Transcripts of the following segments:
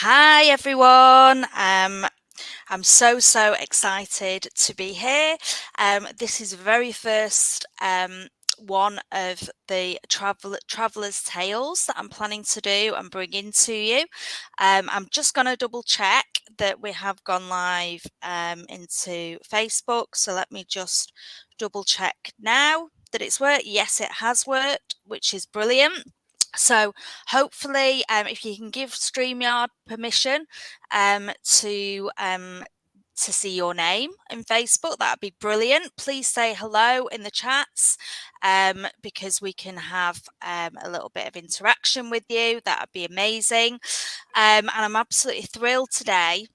Hi everyone. I'm so excited to be here. This is the very first one of the traveler's tales that I'm planning to do and bring into you. I'm just going to double check that we have gone live into Facebook. So let me just double check now that it's worked. Yes, it has worked, which is brilliant. So hopefully, if you can give StreamYard permission to see your name in Facebook, that'd be brilliant. Please say hello in the chats because we can have a little bit of interaction with you. That'd be amazing. And I'm absolutely thrilled today.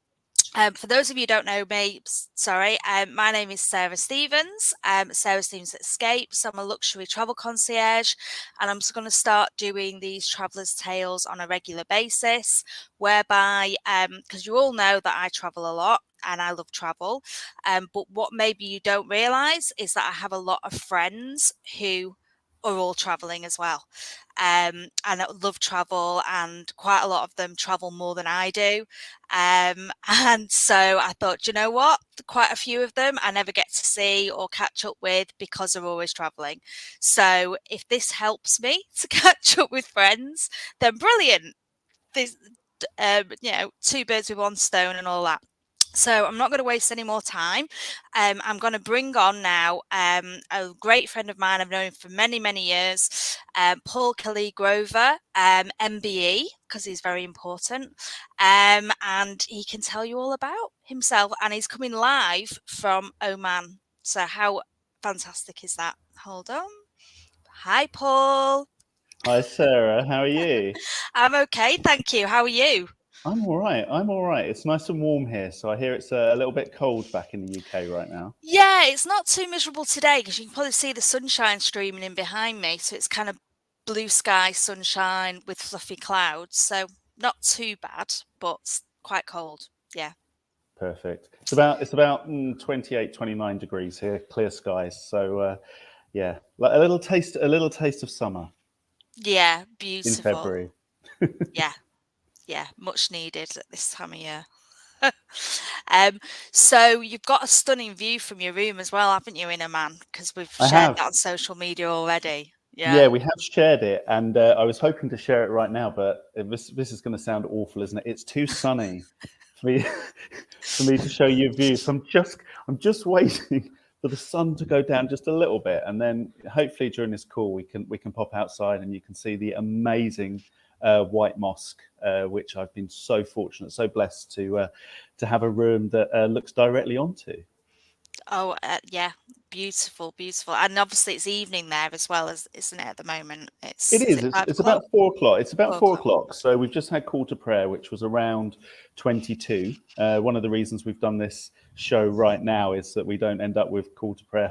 For those of you who don't know me, sorry, my name is Sarah Stevens. Sarah Stevens Escapes. I'm a luxury travel concierge, and I'm just going to start doing these travelers' tales on a regular basis, whereby, because you all know that I travel a lot and I love travel, but what maybe you don't realise is that I have a lot of friends who are all traveling as well. And I love travel, and quite a lot of them travel more than I do. And so I thought, you know what? Quite a few of them I never get to see or catch up with because they're always traveling. So if this helps me to catch up with friends, then brilliant. This, two birds with one stone and all that. So I'm not going to waste any more time. I'm going to bring on now a great friend of mine. I've known him for many years, Paul Kallee Grover MBE, because he's very important. And he can tell you all about himself. And he's coming live from Oman. So how fantastic is that? Hold on. Hi, Paul. Hi, Sarah. How are you? I'm okay, thank you. How are you? I'm all right. I'm all right. It's nice and warm here, so I hear it's a little bit cold back in the UK right now. Yeah, it's not too miserable today because you can probably see the sunshine streaming in behind me. So it's kind of blue sky, sunshine with fluffy clouds. So not too bad, but quite cold. Yeah. Perfect. It's about 28, 29 degrees here, clear skies. So yeah, like a little taste of summer Yeah, in beautiful. February. Yeah, yeah, much needed at this time of year. um, so you've got a stunning view from your room as well, haven't you, in Oman? Because we've I shared have. that on social media already. Yeah, Yeah. we have shared it, and I was hoping to share it right now, but this is going to sound awful, isn't it? It's too sunny for me for me to show you a view. So I'm just waiting for the sun to go down just a little bit, and then hopefully during this call we can pop outside and you can see the amazing white mosque, which I've been so fortunate, so blessed to have a room that looks directly onto. Oh, yeah, beautiful, and obviously it's evening there as well, as isn't it, at the moment? It Is is. it It's, 5 it's o'clock? about 4 o'clock. It's about 4 four o'clock. o'clock. So we've just had call to prayer, which was around 22. One of the reasons we've done this show right now is that we don't end up with call to prayer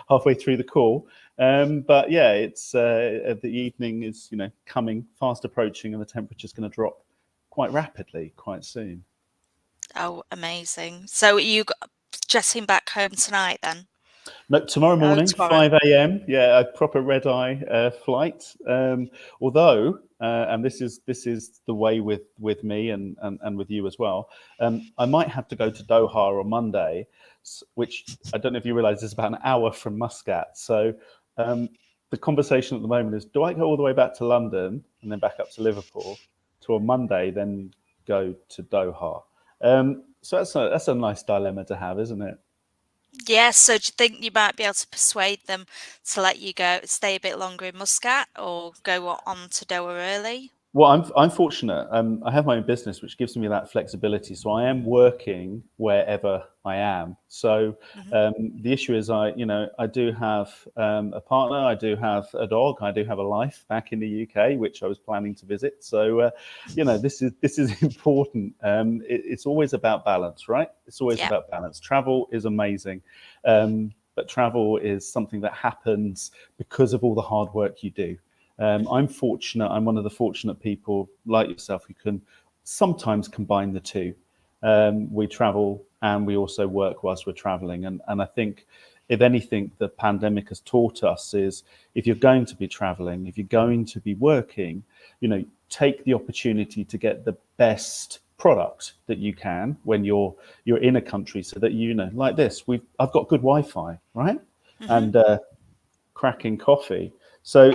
halfway through the call. But yeah, it's the evening is coming fast approaching, and the temperature's going to drop quite rapidly quite soon. Oh, amazing. So you jetting back home tonight then? No, tomorrow Oh, morning, tomorrow. 5 a.m. Yeah, a proper red eye flight. Although, and this is the way with me and with you as well. I might have to go to Doha on Monday, which I don't know if you realise is about an hour from Muscat. So um, the conversation at the moment is: do I go all the way back to London and then back up to Liverpool to on Monday, then go to Doha? So that's a nice dilemma to have, isn't it? Yes, so do you think you might be able to persuade them to let you go, stay a bit longer in Muscat or go on to Doha early? Well, I'm fortunate. I have my own business, which gives me that flexibility. So I am working wherever I am. So Hmm. the issue is, I do have a partner, I do have a dog, I do have a life back in the UK, which I was planning to visit. So this is important. It's always about balance, right? It's always Yeah. about balance. Travel is amazing, but travel is something that happens because of all the hard work you do. I'm fortunate. I'm one of the fortunate people like yourself who can sometimes combine the two. We travel and we also work whilst we're traveling. And I think, if anything, the pandemic has taught us is if you're going to be traveling, if you're going to be working, take the opportunity to get the best product that you can when you're in a country, so that, you know, like this, I've got good Wi-Fi, right? And cracking coffee. So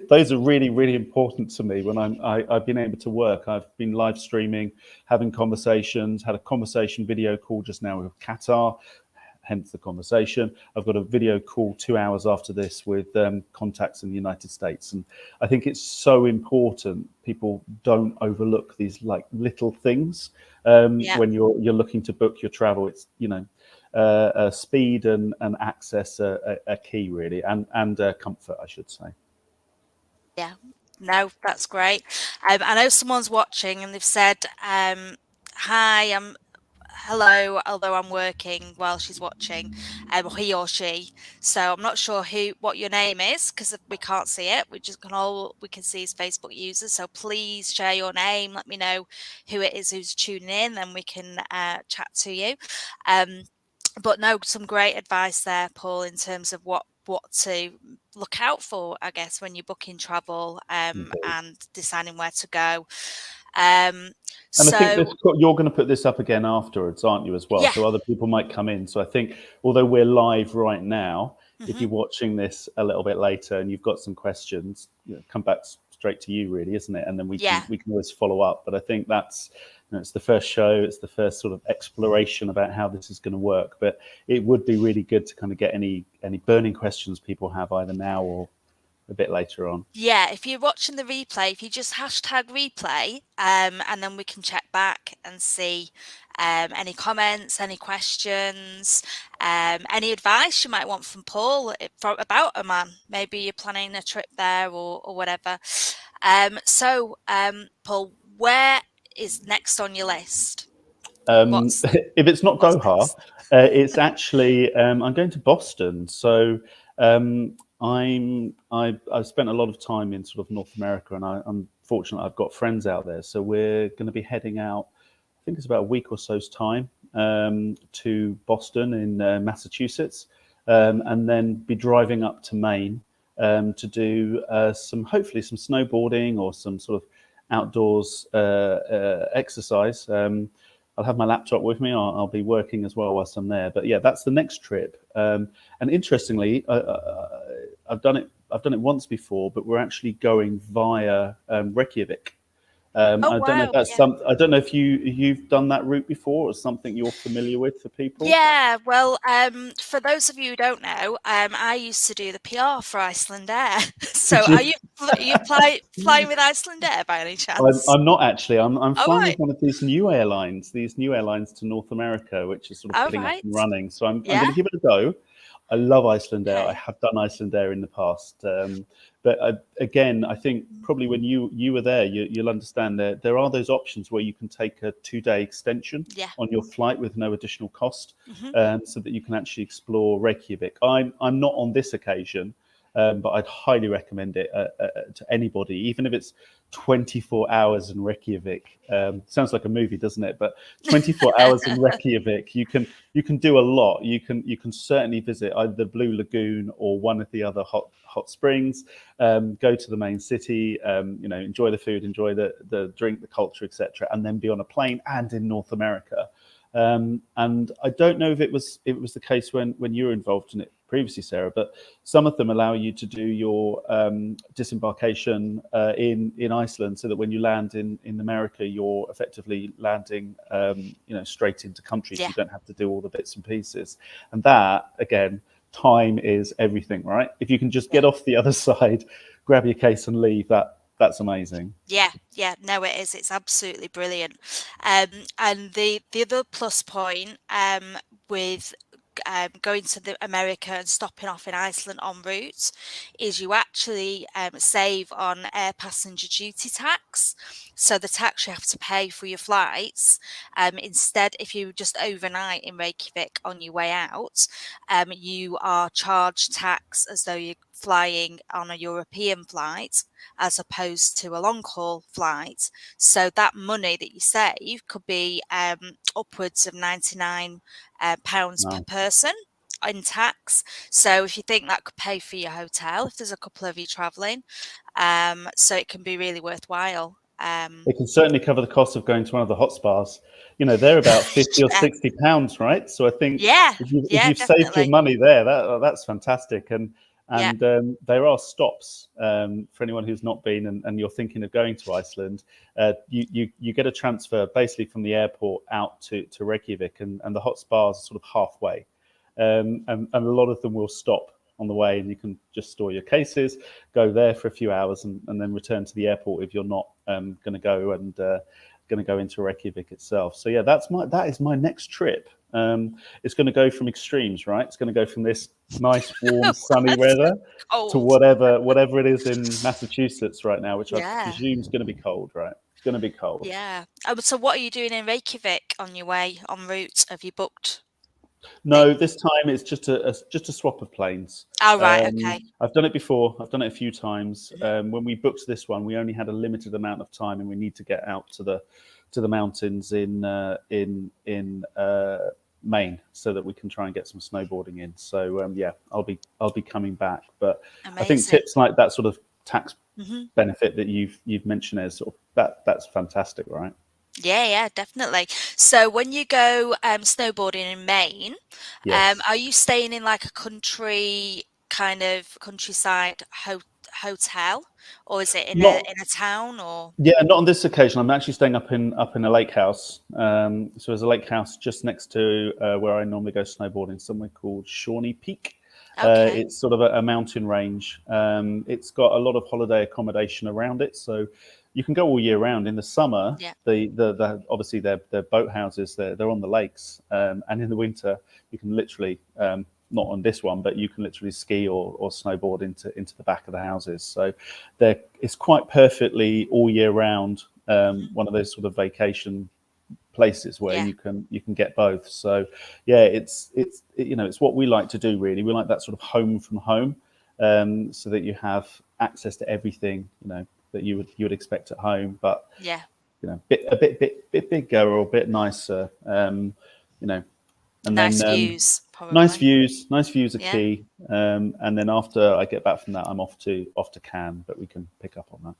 those are really, really important to me when I've been able to work. I've been live streaming, having conversations, had a conversation video call just now with Qatar, hence the conversation. I've got a video call 2 hours after this with contacts in the United States. And I think it's so important people don't overlook these like little things when you're looking to book your travel. It's, you know, speed and access are key, really, and comfort, I should say. Yeah, no, that's great. I know someone's watching and they've said, hi, hello, although I'm working while she's watching, he or she. So I'm not sure what your name is, because we can't see it. We can see his Facebook users. So please share your name. Let me know who it is who's tuning in, then we can chat to you. But no, some great advice there, Paul, in terms of what to look out for, I guess, when you're booking travel and deciding where to go. And I think So you're going to put this up again afterwards, aren't you, as well? yeah. So other people might come in. So I think, although we're live right now, if you're watching this a little bit later and you've got some questions, you know, come back straight to you, really, isn't it? And then we can always follow up. But I think that's, you know, it's the first show, it's the first sort of exploration about how this is going to work. But it would be really good to kind of get any burning questions people have either now or a bit later on. Yeah, if you're watching the replay, if you just hashtag replay, and then we can check back and see any comments, any questions, any advice you might want from Paul about Oman. Maybe you're planning a trip there or whatever. So, Paul, where is next on your list? If it's not Doha, it's actually I'm going to Boston. So I've spent a lot of time in sort of North America, and I'm fortunate I've got friends out there. So we're going to be heading out, I think it's about a week or so's time, to Boston in Massachusetts, and then be driving up to Maine to do hopefully some snowboarding or some sort of outdoors exercise. I'll have my laptop with me. I'll be working as well whilst I'm there. But yeah, that's the next trip. And interestingly, I've done it once before, but we're actually going via Reykjavik. I don't know if that's I don't know if you've done that route before, or something you're familiar with for people. Yeah, well, for those of you who don't know, I used to do the PR for Icelandair. So are you flying with Icelandair by any chance? I'm not actually. I'm Oh, flying with right. one of these new airlines to North America, which is sort of Oh, getting up right. and running. So I'm Yeah. going to give it a go. I love Icelandair. I Okay. have done Icelandair in the past, but again, I think probably when you were there, you'll understand that there are those options where you can take a 2-day extension Yeah. on your flight with no additional cost, Mm-hmm. so that you can actually explore Reykjavik. I'm not on this occasion. But I'd highly recommend it to anybody, even if it's 24 hours in Reykjavik. Sounds like a movie, doesn't it? But 24 hours in Reykjavik, you can do a lot. You can certainly visit either the Blue Lagoon or one of the other hot springs. Go to the main city. You know, enjoy the food, enjoy the drink, the culture, etc., and then be on a plane and in North America. And I don't know if it was the case when you were involved in it previously, Sarah, but some of them allow you to do your disembarkation in Iceland, so that when you land in America, you're effectively landing straight into country. So you don't have to do all the bits and pieces. And that, again, time is everything, right? If you can just get off the other side, grab your case and leave, that's amazing. Yeah, no, it is. It's absolutely brilliant. And the other plus point with going to the America and stopping off in Iceland en route is you actually save on air passenger duty tax. So the tax you have to pay for your flights, instead, if you just overnight in Reykjavik on your way out, you are charged tax as though you're flying on a European flight, as opposed to a long haul flight. So that money that you save could be upwards of £99 per person. in tax. So if you think that could pay for your hotel, if there's a couple of you traveling, so it can be really worthwhile. It can certainly cover the cost of going to one of the hot spas. You know, they're about 50 or Yeah, 60 pounds, right? So I think yeah, if yeah, you've saved your definitely. money there, that's fantastic. Yeah, And there are stops for anyone who's not been and you're thinking of going to Iceland. You get a transfer basically from the airport out to Reykjavik, and the hot spas are sort of halfway, and a lot of them will stop on the way, and you can just store your cases, go there for a few hours, and then return to the airport if you're not going to go and going to go into Reykjavik itself. So yeah, that is my next trip. It's going to go from extremes, right? It's going to go from this nice, warm, sunny it's weather to cold. whatever it is in Massachusetts right now, which I Yeah, presume is going to be cold, right? It's going to be cold. yeah. So what are you doing in Reykjavik on your way en route? Have you booked No, things? this time it's just a swap of planes. Oh, right, okay. I've done it before. I've done it a few times. Mhm. When we booked this one, we only had a limited amount of time, and we need to get out to the mountains in Maine so that we can try and get some snowboarding in. So yeah, I'll be coming back. But I think Amazing. tips like that sort of tax Hmm. benefit that you've mentioned is sort of that's fantastic, right? Yeah, yeah, definitely. So when you go snowboarding in Maine, Yes. are you staying in like a kind of countryside hotel, or is it Not in a town or? Yeah, not on this occasion. I'm actually staying up in a lake house. So there's a lake house just next to where I normally go snowboarding, somewhere called Shawnee Peak. Okay. It's sort of a mountain range. It's got a lot of holiday accommodation around it, so you can go all year round. In the summer, Yeah. obviously they're boat houses. They're on the lakes, and in the winter you can literally not on this one, but you can literally ski or snowboard into the back of the houses. So it's quite perfectly all year round. Hmm. One of those sort of vacation places where Yeah. you can get both. So yeah, it's what we like to do really. We like that sort of home from home, so that you have access to everything that you would expect at home, but Yeah. bit bigger or a bit nicer. You know, and then Nice views, nice probably. views. Nice views are Yeah. key. And then after I get back from that, I'm off to Cannes, but we can pick up on that.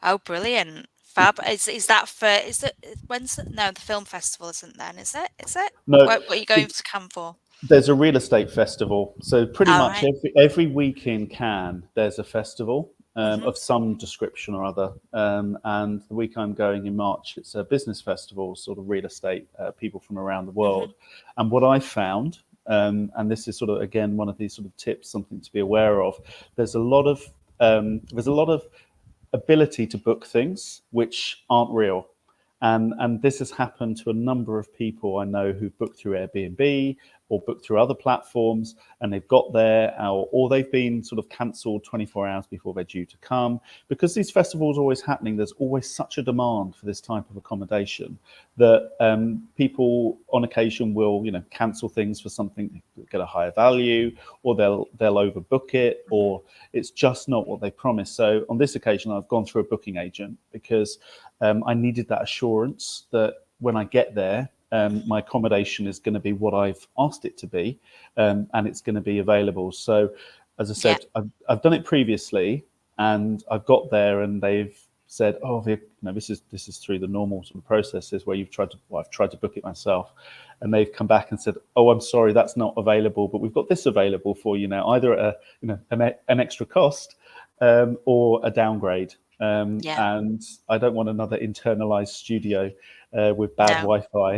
Oh, brilliant. Fab. Is that for, is it, when's it? No, the film festival isn't then, is it? Is it? No, What are you going to Cannes for? there's a real estate festival. So pretty All much right. every week in Cannes, there's a festival Mm-hmm. of some description or other. And the week I'm going in March, it's a business festival, sort of real estate people from around the Mm-hmm. world. And what I found, and this is sort of again one of these sort of tips, something to be aware of. There's a lot of ability to book things which aren't real. And this has happened to a number of people I know who booked through Airbnb or booked through other platforms, and they've got there, or they've been sort of cancelled 24 hours before they're due to come. Because these festivals are always happening, there's always such a demand for this type of accommodation that people on occasion will, cancel things for something that get a higher value, or they'll overbook it, Mm-hmm. or it's just not what they promised. So on this occasion, I've gone through a booking agent because I needed that assurance that when I get there, Mm-hmm. my accommodation is going to be what I've asked it to be, and it's going to be available. So, as I Yeah. said, I've done it previously, and I've got there, and they've said, "Oh, this is through the normal sort of processes where I've tried to book it myself," and they've come back and said, "Oh, I'm sorry, that's not available, but we've got this available for you now, either at an extra cost, or a downgrade." Yeah. And I don't want another internalized studio with bad No. Wi-Fi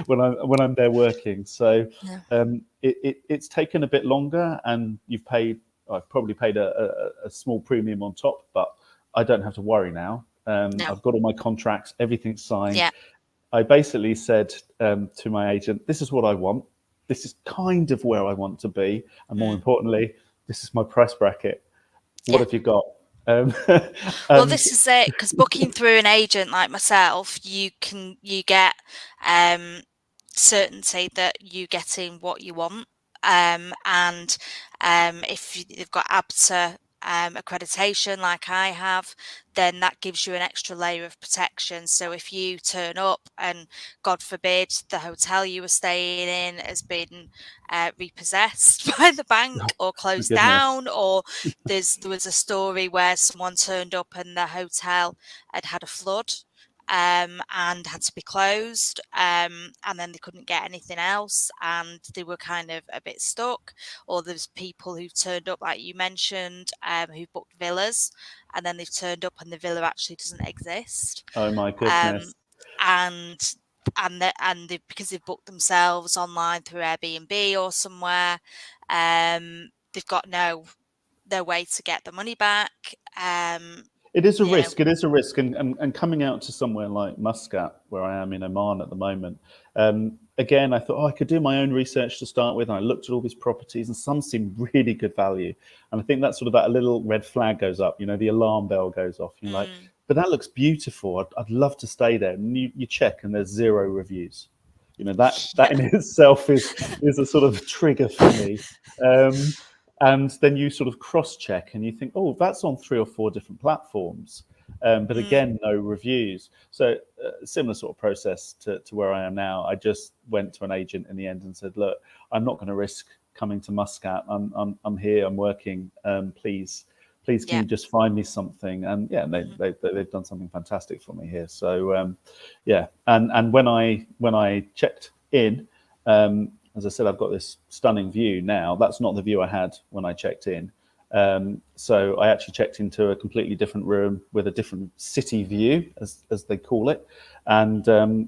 when I'm there working. So No. it's taken a bit longer, and I've probably paid a small premium on top, but I don't have to worry now. No. I've got all my contracts, everything's signed. Yeah. I basically said to my agent, "This is what I want. This is kind of where I want to be, and more Mm. importantly, this is my price bracket. What Yeah. have you got?" Um, Well, and this is it, because booking through an agent like myself, you get um, certainty that you're getting what you want, and if they've got ABTA accreditation like I have, then that gives you an extra layer of protection. So if you turn up and, God forbid, the hotel you were staying in has been repossessed by the bank or My closed goodness. down, or there was a story where someone turned up and the hotel had a flood, and had to be closed, and then they couldn't get anything else, and they were kind of a bit stuck. Or there's people who've turned up, like you mentioned, who've booked villas, and then they've turned up and the villa actually doesn't exist. Oh my Um, goodness. and because they've booked themselves online through Airbnb or somewhere, they've got no way to get the money back. It is a You know, risk. It is a risk, and coming out to somewhere like Muscat, where I am in Oman at the moment. Again, I thought, I could do my own research to start with, and I looked at all these properties, and some seemed really good value. And I think that's sort of that little red flag goes up. The alarm bell goes off. You're like, but that looks beautiful. I'd love to stay there. And you check, and there's 0 reviews. That in itself is a sort of trigger for me. And then you sort of cross-check and you think, oh, that's on 3 or 4 different platforms. But again, no reviews. So similar sort of process to where I am now. I just went to an agent in the end and said, look, I'm not going to risk coming to Muscat. I'm here, I'm working. Please, can you just find me something? And yeah, they've done something fantastic for me here. So yeah, and when I checked in, as I said, I've got this stunning view now. That's not the view I had when I checked in. So I actually checked into a completely different room with a different city view, as they call it. And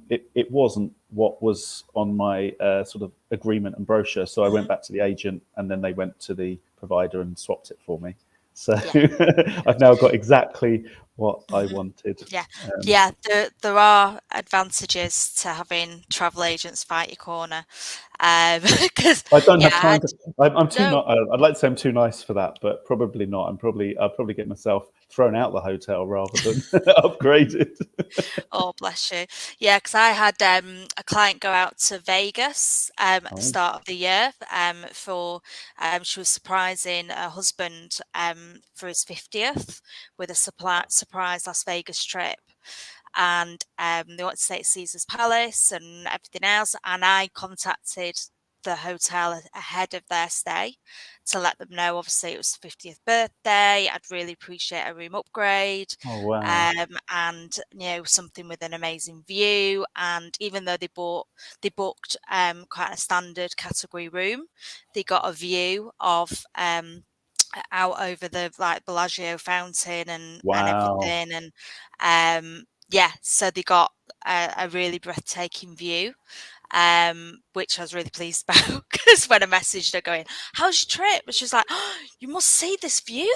it wasn't what was on my sort of agreement and brochure. So I went back to the agent, and then they went to the provider and swapped it for me. So I've now got exactly what I wanted. Yeah, there are advantages to having travel agents fight your corner. Because I don't have yeah, time to. I'm too no, not. I'd like to say I'm too nice for that, but probably not. I'll probably get myself thrown out the hotel rather than upgraded. oh bless you. Yeah, because I had a client go out to Vegas at the Oh, start of the year for she was surprising her husband for his 50th with a surprise Las Vegas trip. And they wanted to stay at Caesar's Palace and everything else. And I contacted the hotel ahead of their stay to let them know, obviously, it was the 50th birthday. I'd really appreciate a room upgrade, oh wow! and something with an amazing view. And even though they booked quite a standard category room, they got a view of out over the Bellagio fountain and Wow! everything, and yeah, so they got a really breathtaking view, which I was really pleased about, because when I messaged her going, how's your trip? And she was like, oh, you must see this view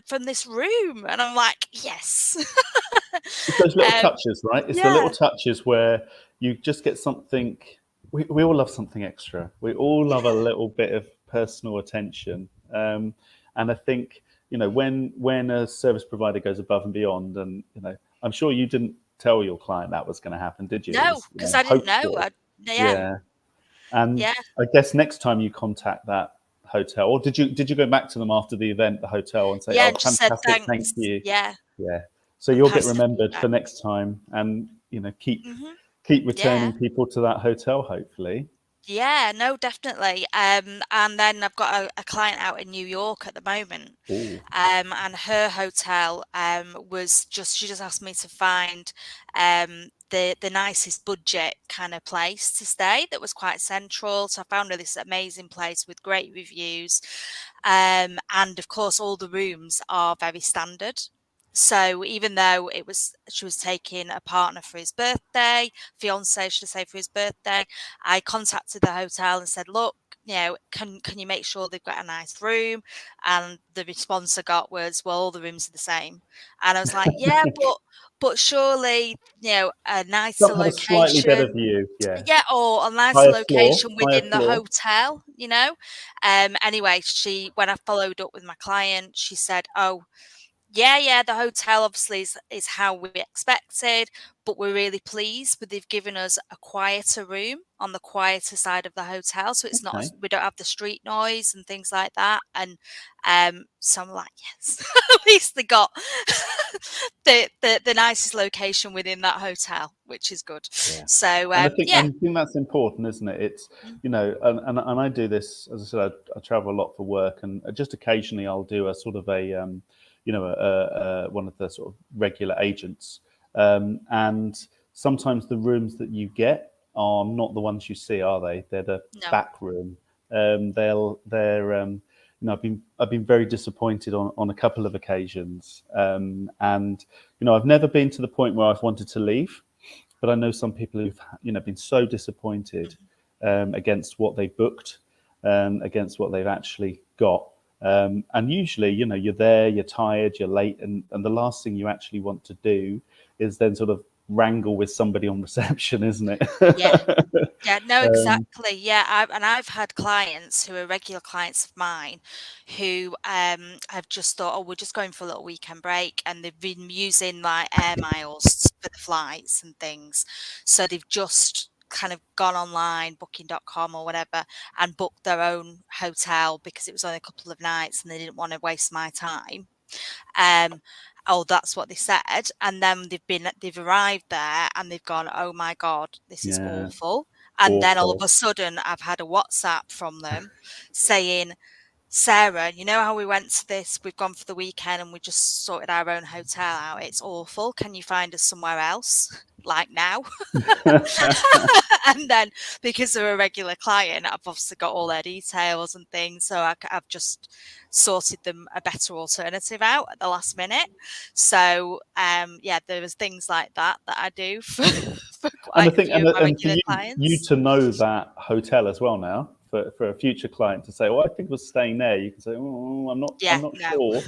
from this room. And I'm like, yes. It's those little um, touches, right? It's the little yeah, touches where you just get something. We all love something extra. We all love a little bit of personal attention, and I think when a service provider goes above and beyond, and I'm sure you didn't tell your client that was going to happen, did you? It no, was because I didn't hoped know. for. Yeah, Yeah, and yeah, I guess next time you contact that hotel, or did you go back to them after the event, the hotel, and say, yeah, "Oh, and just said fantastic, thank thanks. you." Yeah, Yeah. So and you'll get pass the remembered for feedback. next time, and keep Hmm. returning Yeah. people to that hotel. Hopefully. Yeah, no, definitely. And then I've got a client out in New York at the moment. Oh, And her hotel she just asked me to find the nicest budget kind of place to stay that was quite central. So I found her this amazing place with great reviews. And of course all the rooms are very standard. So even though she was taking a partner for his birthday, fiance, should I say, for his birthday, I contacted the hotel and said, look, can you make sure they've got a nice room? And the response I got was, well, all the rooms are the same. And I was like, yeah, but surely, a nicer some have a slightly better location. view. Yeah, Yeah, or a nicer higher floor, location higher within the floor. hotel. Anyway, when I followed up with my client, she said, oh, Yeah, the hotel obviously is how we expected, but we're really pleased with they've given us a quieter room on the quieter side of the hotel, so it's not Okay. we don't have the street noise and things like that. And so I'm like, yes, at least they got the nicest location within that hotel, which is good. Yeah. So And I think that's important, isn't it? It's, Mm, you know, and I do this, as I said, I travel a lot for work, and just occasionally I'll do a sort of you know, one of the sort of regular agents, and sometimes the rooms that you get are not the ones you see, are they? They're the no, back room. They're you know, I've been very disappointed on a couple of occasions, and you know, I've never been to the point where I've wanted to leave, but I know some people who've, you know, been so disappointed Mhm. against what they booked, against what they've actually got. And usually, you know, you're there, you're tired, you're late, and the last thing you actually want to do is then sort of wrangle with somebody on reception, isn't Yeah. it? Yeah, no, um, exactly. Yeah, I've had clients who are regular clients of mine who have just thought, oh, we're just going for a little weekend break, and they've been using like air miles for the flights and things. So they've just kind of gone online, booking.com or whatever, and booked their own hotel because it was only a couple of nights and they didn't want to waste my time. Um, oh, that's what they said. And then they've arrived there and they've gone, oh my God, this is yeah, awful. And then all of awful. a sudden, I've had a WhatsApp from them saying, Sarah, you know how we went to this? We've gone for the weekend and we just sorted our own hotel out. It's awful. Can you find us somewhere else? Like now? And then because they're a regular client, I've obviously got all their details and things. So I've just sorted them a better alternative out at the last minute. So yeah, there was things like that I do for And the quite a thing, few of my and for regular you clients. to know that hotel as well now, for a future client to say, "Well, I think we're staying there," you can say, "Oh, I'm Yeah, not no. sure."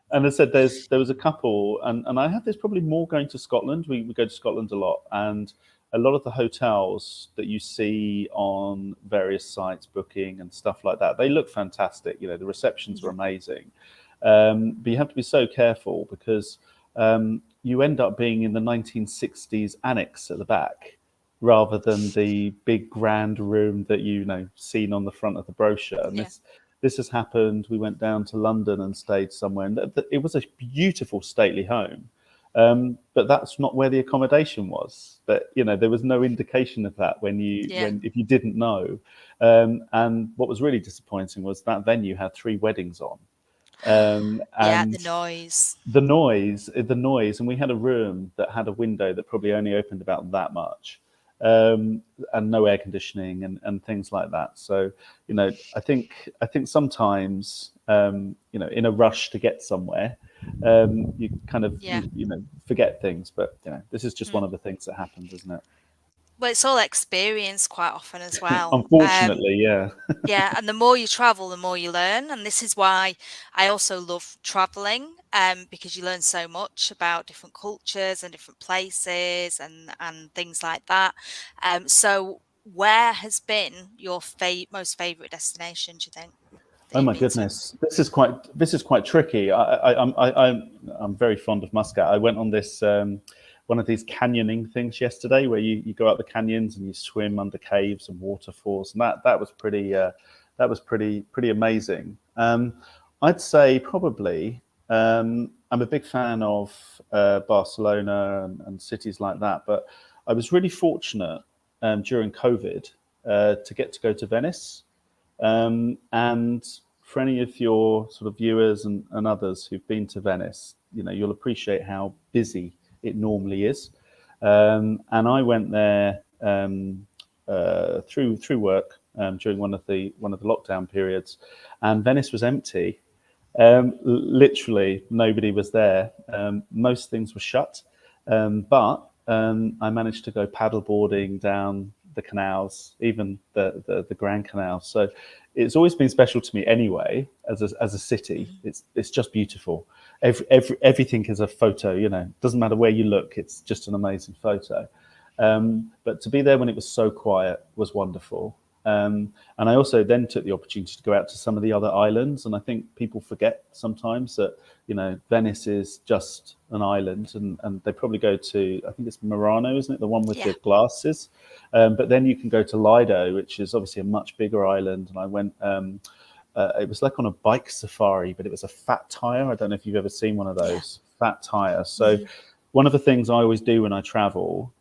And I said, there was a couple, and I have this probably more going to Scotland. We go to Scotland a lot, and a lot of the hotels that you see on various sites, booking and stuff like that, they look fantastic. You know, the receptions are Mhm. amazing, but you have to be so careful because you end up being in the 1960s annex at the back rather than the big grand room that you know seen on the front of the brochure. And Yeah. this has happened. We went down to London and stayed somewhere, and it was a beautiful stately home. But that's not where the accommodation was. But you know, there was no indication of that Yeah. when if you didn't know. And what was really disappointing was that venue had 3 weddings on, Yeah, the and noise. the noise, and we had a room that had a window that probably only opened about that much, and no air conditioning and things like that. So, you know, I think sometimes, you know, in a rush to get somewhere, you kind of Yeah. you know forget things. But you know, this is just one Mm. of the things that happens, isn't it? Well, it's all experience quite often as well. Unfortunately, yeah. Yeah, and the more you travel, the more you learn, and this is why I also love traveling, because you learn so much about different cultures and different places and things like that. So, where has been your most favorite destination? Do you think that Oh you've my been to? goodness, this is quite tricky. I'm very fond of Muscat. I went on this one of these canyoning things yesterday, where you go up the canyons and you swim under caves and waterfalls, and that was pretty amazing. I'd say probably I'm a big fan of Barcelona and cities like that, but I was really fortunate during COVID to get to go to Venice. And for any of your sort of viewers and others who've been to Venice, you know, you'll appreciate how busy it normally is. And I went there through work during one of the lockdown periods, and Venice was empty. Literally, nobody was there. Most things were shut, but I managed to go paddleboarding down the canals, even the Grand Canal. So it's always been special to me anyway. As a city, Mhm. it's just beautiful. Everything is a photo. You know, doesn't matter where you look. It's just an amazing photo. But to be there when it was so quiet was wonderful. And I also then took the opportunity to go out to some of the other islands. And I think people forget sometimes that, Venice is just an island, and they probably go to, I think it's Murano, isn't it? The one with Yeah. the glasses. But then you can go to Lido, which is obviously a much bigger island. And I went, it was like on a bike safari, but it was a fat tire. I don't know if you've ever seen one of those fat tires. So one of the things I always do when I travel,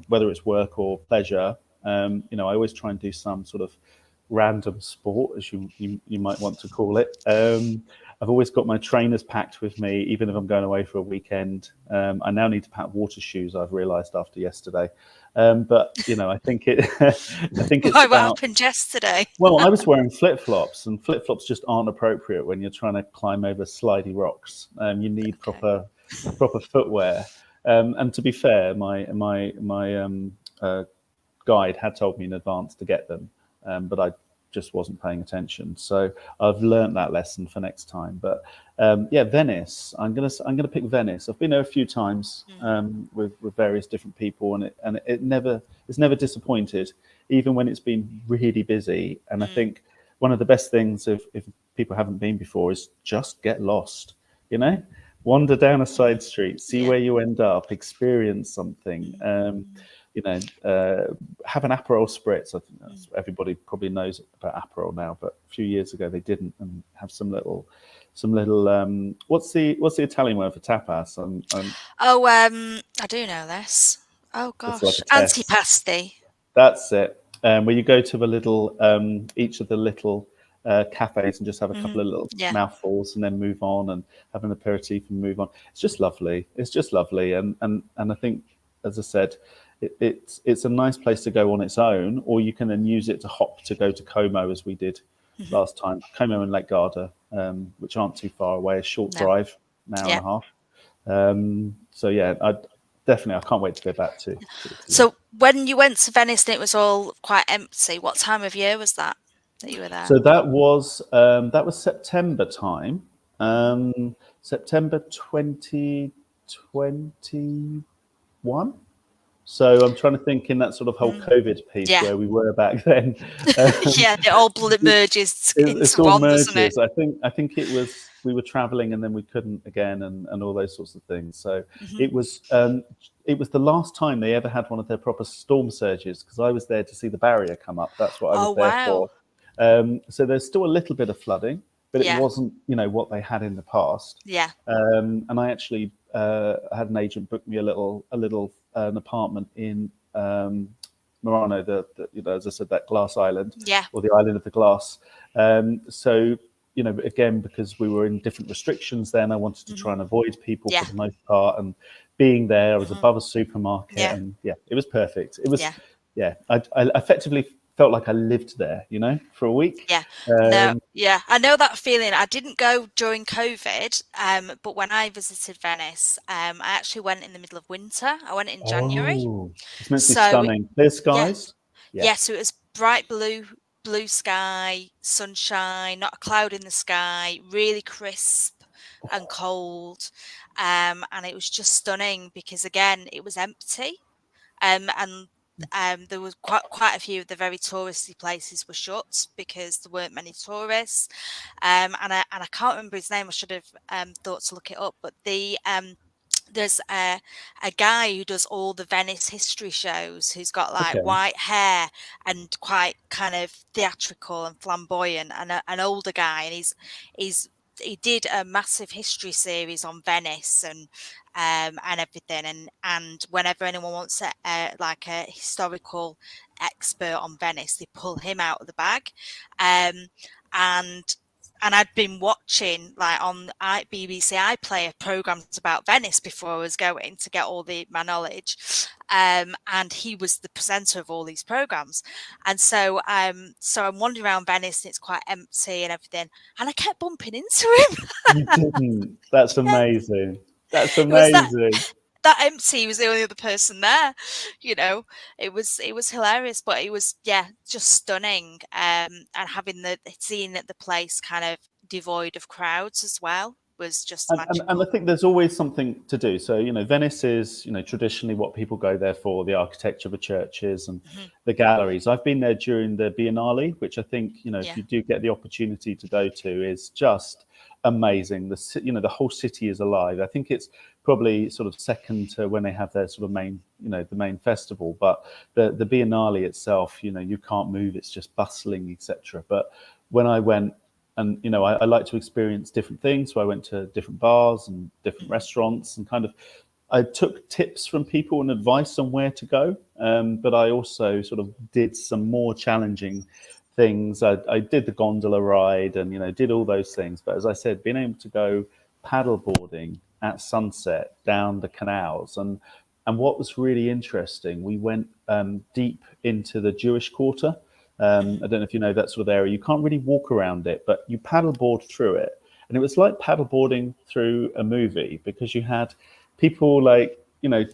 whether it's work or pleasure, I always try and do some sort of random sport, as you might want to call it. I've always got my trainers packed with me, even if I'm going away for a weekend. I now need to pack water shoes, I've realised after yesterday. But I think I think it's Why, what about. happened yesterday? Well, I was wearing flip-flops, and flip-flops just aren't appropriate when you're trying to climb over slidey rocks. You need proper footwear. And to be fair, my guide had told me in advance to get them, but I just wasn't paying attention. So I've learnt that lesson for next time. But Venice. I'm gonna pick Venice. I've been there a few times with various different people, and it's never disappointed, even when it's been really busy. And I think one of the best things, if people haven't been before, is just get lost. Wander down a side street, see where you end up, experience something. Have an Aperol spritz. I think everybody probably knows about Aperol now, but a few years ago they didn't. And have some little. What's the Italian word for tapas? I do know this. Oh It's like gosh, a test. antipasti. That's it. Where you go to the little, each of the little cafes and just have a couple of little Yeah. mouthfuls and then move on and have an aperitif and move on. It's just lovely. And I think, as I said, it's a nice place to go on its own, or you can then use it to hop to go to Como, as we did last time. Como and Lake Garda, which aren't too far away, a short drive, an hour and a half. So yeah, I can't wait to go back to Italy. So when you went to Venice and it was all quite empty, what time of year was that you were there? So that was September time, September 2021. So I'm trying to think in that sort of whole COVID piece where we were back then. It all merges It's into all one, doesn't it? merges. I think it was, we were traveling and then we couldn't again, and all those sorts of things. So it was the last time they ever had one of their proper storm surges, because I was there to see the barrier come up. That's what I was there for. So there's still a little bit of flooding, but it wasn't what they had in the past. And I actually had an agent book me an apartment in Murano, as I said, that glass island, or the island of the glass. So again, because we were in different restrictions then, I wanted to try and avoid people for the most part. And being there, I was above a supermarket, and it was perfect. It was I effectively felt like I lived there, for a week. I know that feeling. I didn't go during COVID, but when I visited Venice, I actually went in the middle of winter. I went in January. Oh, it's meant to be stunning. Clear skies? So it was bright blue sky, sunshine, not a cloud in the sky, really crisp and cold. And it was just stunning because, again, it was empty. And there was quite a few of the very touristy places were shut because there weren't many tourists. And I can't remember his name. I should have thought to look it up. But there's a guy who does all the Venice history shows, who's got white hair and quite kind of theatrical and flamboyant, and an older guy, and he did a massive history series on Venice and everything, and whenever anyone wants a historical expert on Venice, they pull him out of the bag. And I'd been watching on BBC iPlayer programs about Venice before I was going to get all my knowledge. And he was the presenter of all these programs. And so I'm wandering around Venice and it's quite empty and everything. And I kept bumping into him. You didn't. That's amazing. That's amazing. That empty, he was the only other person there. It was hilarious, but it was just stunning. And seeing that the place kind of devoid of crowds as well. was just And I magical. think there's always something to do. So, Venice is, traditionally what people go there for, the architecture, the churches and Hmm. the galleries. I've been there during the Biennale, which I think, if Yeah. you do get the opportunity to go to, is just amazing. The whole city is alive. I think it's probably sort of second to when they have their sort of main, the main festival. But the Biennale itself, you can't move. It's just bustling, etc. But when I went, and I like to experience different things. So I went to different bars and different Hmm. restaurants, and kind of I took tips from people and advice on where to go. But I also sort of did some more challenging things. I did the gondola ride, and did all those things. But as I said, being able to go paddleboarding at sunset down the canals, and what was really interesting, we went deep into the Jewish quarter. I don't know if you know that sort of area. You can't really walk around it, but you paddleboard through it. And it was like paddleboarding through a movie, because you had people like,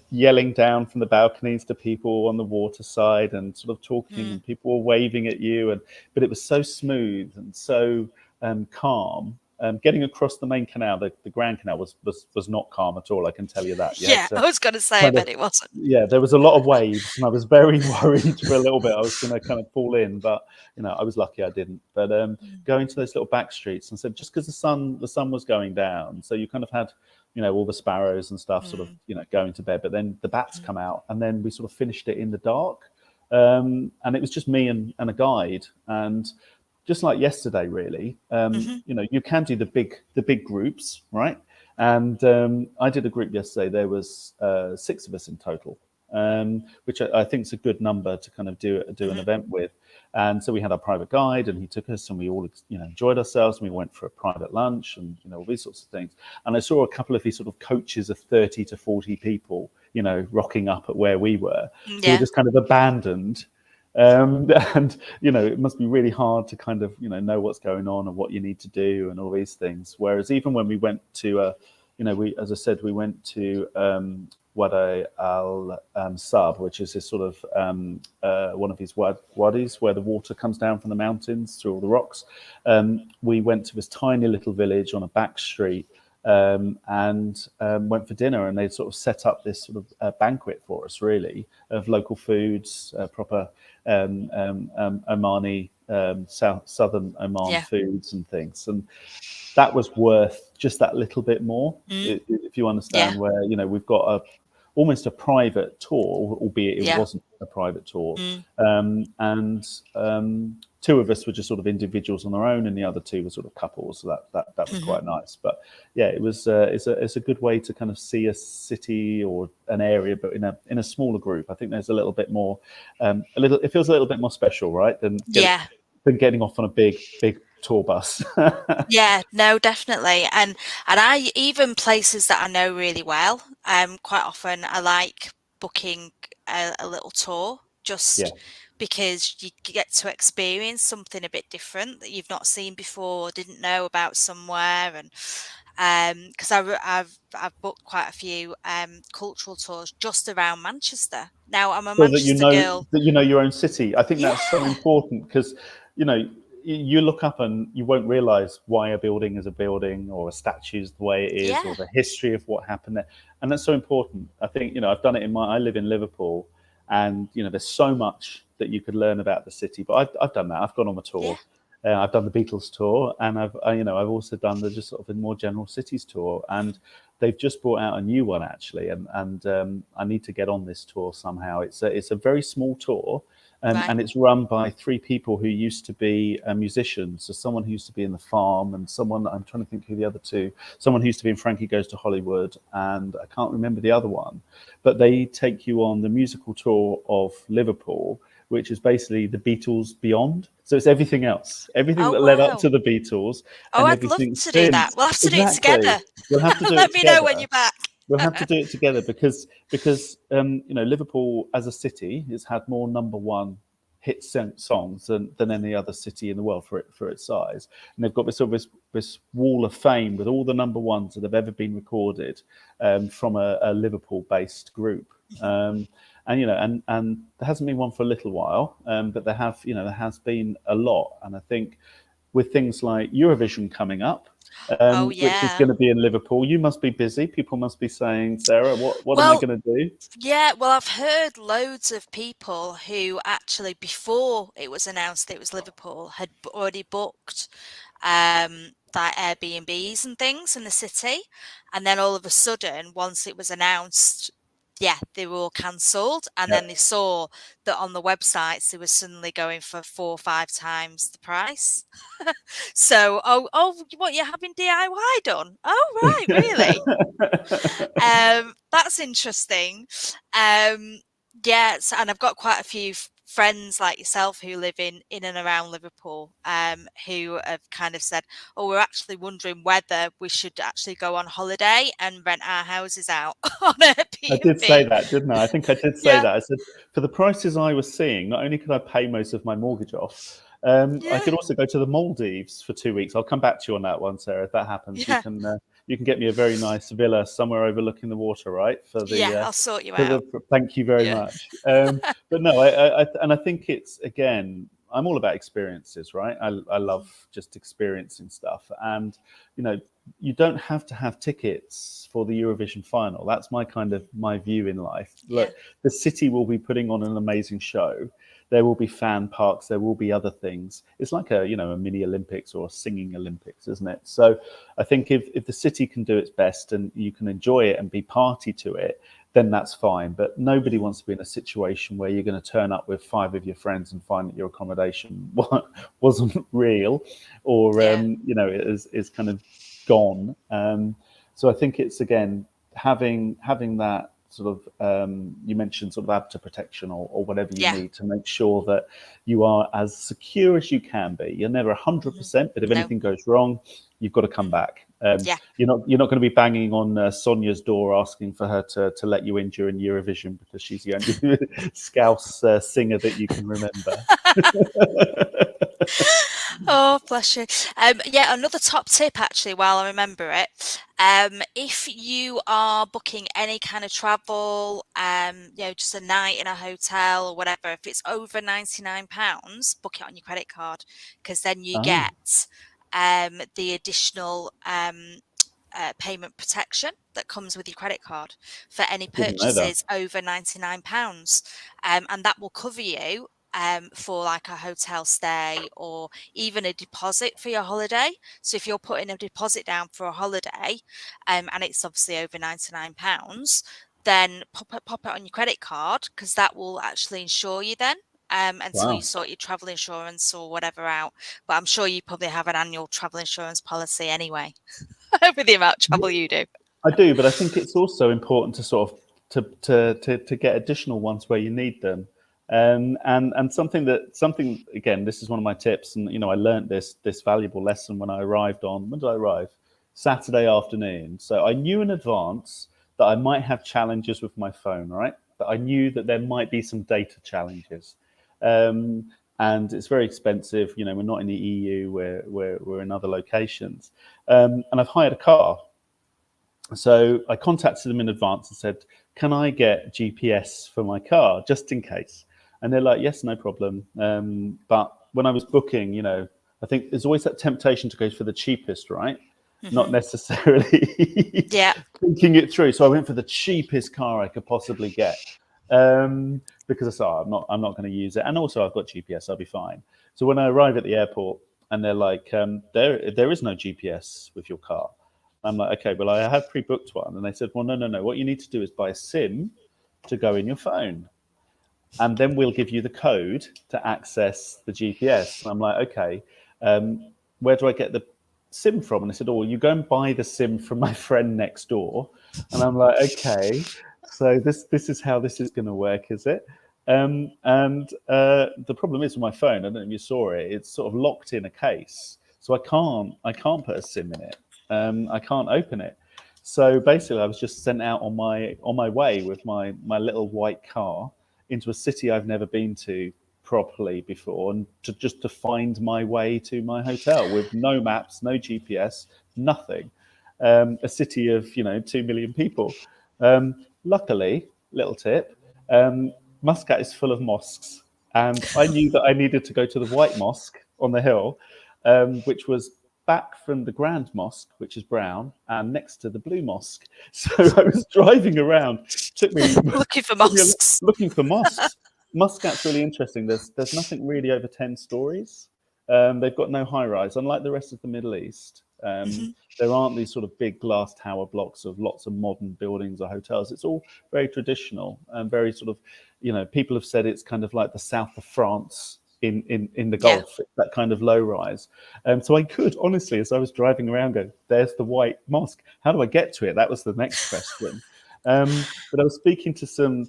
yelling down from the balconies to people on the water side and sort of talking, Mm. and people were waving at you. But it was so smooth and so calm. Getting across the main canal, the Grand Canal was not calm at all. I can tell you that. You had Yeah, to I was going to say, I kind bet of, it wasn't. yeah, there was a lot of waves, and I was very worried for a little bit I was going to kind of fall in, but I was lucky I didn't. But Mm. going to those little back streets, and so just because the sun was going down, so you kind of had all the sparrows and stuff sort of Mm. going to bed, but then the bats Mm. come out, and then we sort of finished it in the dark, and it was just me and a guide, and just like yesterday, really. Mhm. You can do the big groups, right? And I did a group yesterday. There was 6 of us in total, which I think is a good number to kind of do an Mhm. event with. And so we had our private guide, and he took us, and we all enjoyed ourselves. And we went for a private lunch, and all these sorts of things. And I saw a couple of these sort of coaches of 30 to 40 people, rocking up at where we were, who were Yeah. just kind of abandoned. And it must be really hard to kind of know what's going on and what you need to do and all these things. Whereas even when we went to we, as I said, we went to Wadi al Sab, which is this sort of one of these wadis where the water comes down from the mountains through all the rocks. We went to this tiny little village on a back street, and went for dinner, and they sort of set up this sort of banquet for us, really, of local foods, proper Omani, southern Oman Yeah. foods and things. And that was worth just that little bit more, Mm. if you Yeah. understand, where we've got almost a private tour, albeit it Yeah. wasn't a private tour. Mm. And 2 of us were just sort of individuals on their own, and the other 2 were sort of couples. So that was Mhm. quite nice. But yeah, it's a good way to kind of see a city or an area, but in a smaller group. I think there's a little bit more, it feels a little bit more special, right, Yeah. than getting off on a big tour bus. Yeah, no, definitely. And I even places that I know really well, quite often I like booking a little tour Yeah. just because you get to experience something a bit different that you've not seen before or didn't know about somewhere. And because I've booked quite a few cultural tours just around Manchester. Now I'm a So that you Manchester know girl. that you know your own city. I think that's so Yeah, important, because you look up and you won't realize why a building is a building, or a statue is the way it is, or yeah, the history of what happened there. And that's so important. I think I've done it I live in Liverpool, and there's so much that you could learn about the city. But I've done that. I've gone on a yeah. tour. I've done the Beatles tour, and I've also done the just sort of a more general cities tour. And Mm. they've just brought out a new one, actually, and I need to get on this tour somehow. It's a very small tour, Right. and it's run by 3 people who used to be musicians. So someone who used to be in The Farm, and someone, I'm trying to think who the other 2. Someone who used to be in Frankie Goes to Hollywood, and I can't remember the other one. But they take you on the musical tour of Liverpool, which is basically the Beatles beyond. So it's everything else, everything Oh, that led up wow. to the Beatles, Oh, and I'd love everything to do that. since. We'll have to do it Exactly. together. We'll have to do it Let me know when together. you're back. We'll have to do it together, because Liverpool as a city has had more number 1 hit songs than any other city in the world for its size, and they've got this sort of this wall of fame with all the number 1s that have ever been recorded, from a Liverpool-based group. Mhm. And there hasn't been one for a little while, but there has been a lot, and I think with things like Eurovision coming up, Oh, which is yeah. going to be in Liverpool. You must be busy. People must be saying, Sarah, what am I Well, going to do? yeah, well, I've heard loads of people who actually, before it was announced it was Liverpool, had already booked like Airbnbs and things in the city. And then all of a sudden, once it was announced, yeah, they were all cancelled. And Yeah. then they saw that on the websites, they were suddenly going for 4 or 5 times the price. So, what, you're having DIY done? Oh, right, really? That's interesting. Yeah, and I've got quite a few friends like yourself who live in and around Liverpool, who have kind of said, "Oh, we're actually wondering whether we should actually go on holiday and rent our houses out on I did say Airbnb." that, didn't I? I think I did say Yeah, that. I said, for the prices I was seeing, not only could I pay most of my mortgage off, I yeah, could also go to the Maldives for 2 weeks. I'll come back to you on that one, Sarah. If that happens, yeah, you can get me a very nice villa somewhere overlooking the water, right? yeah. I'll sort you For the out. thank you very Yeah, much. But no, and I think it's again, I'm all about experiences, right? I love just experiencing stuff, and you know, you don't have to have tickets for the Eurovision final. That's my view in life. yeah, Look, the city will be putting on an amazing show. There will be fan parks. There will be other things. It's like a mini Olympics or a singing Olympics, isn't it? So I think if the city can do its best and you can enjoy it and be party to it, then that's fine. But nobody wants to be in a situation where you're going to turn up with 5 of your friends and find that your accommodation wasn't real, or yeah, is kind of gone. So I think it's again having that sort of you mentioned sort of adapter protection or whatever you yeah. need to make sure that you are as secure as you can be. You're never Hmm. 100%, but if No. anything goes wrong, you've got to come Hmm. back. Yeah. You're not going to be banging on Sonia's door asking for her to let you in during Eurovision because she's the only Scouse singer that you can remember. Oh, bless you. Yeah, another top tip actually, while I remember it, if you are booking any kind of travel, just a night in a hotel or whatever, if it's over £99, book it on your credit card because then you Ah, get the additional payment protection that comes with your credit card for any didn't know that. purchases over £99. And that will cover you for like a hotel stay or even a deposit for your holiday. So if you're putting a deposit down for a holiday and it's obviously over £99, then pop it on your credit card because that will actually insure you then. Until you Wow. sort your travel insurance or whatever out. But I'm sure you probably have an annual travel insurance policy anyway. With the amount of travel you do. I do, but I think it's also important to sort of to get additional ones where you need them. And something again, this is one of my tips, and I learned this valuable lesson when I arrived on when did I arrive? Saturday afternoon. So I knew in advance that I might have challenges with my phone, right? That I knew that there might be some data challenges. Um, and it's very expensive. We're not in the EU, we're in other locations. And I've hired a car. So I contacted them in advance and said, "Can I get GPS for my car just in case?" And they're like, "Yes, no problem." But when I was booking, I think there's always that temptation to go for the cheapest, right? Not Hmm. necessarily Yeah. thinking it through. So I went for the cheapest car I could possibly get because I thought I'm not going to use it, and also I've got GPS, I'll be fine. So when I arrive at the airport, and they're like, "There is no GPS with your car." I'm like, "Okay, well, I have pre-booked one." And they said, "Well, no, no, no. What you need to do is buy a SIM to go in your phone, and then we'll give you the code to access the GPS." And I'm like, "Okay, um, where do I get the SIM from?" And they said, "Oh, well, you go and buy the SIM from my friend next door." And I'm like, "Okay, so this is how this is going to work, is it?" And the problem is with my phone. I don't know if you saw it. It's sort of locked in a case, so I can't put a SIM in it. I can't open it. So basically, I was just sent out on my way with my little white car into a city I've never been to properly before, and to find my way to my hotel with no maps, no GPS, nothing. A city of 2 million people. Luckily, little tip, Muscat is full of mosques, and I knew that I needed to go to the White Mosque on the hill, which was back from the Grand Mosque, which is brown, and next to the Blue Mosque. So I was driving around. Took me Looking for mosques. looking for mosques. Muscat's really interesting. There's nothing really over 10 stories. They've got no high rise, unlike the rest of the Middle East. There aren't these sort of big glass tower blocks of lots of modern buildings or hotels. It's all very traditional and very sort of, people have said it's kind of like the south of France in the Gulf, that kind of low rise. So I could honestly, as I was driving around, go, there's the white mosque. How do I get to it? That was the next question. But I was speaking to some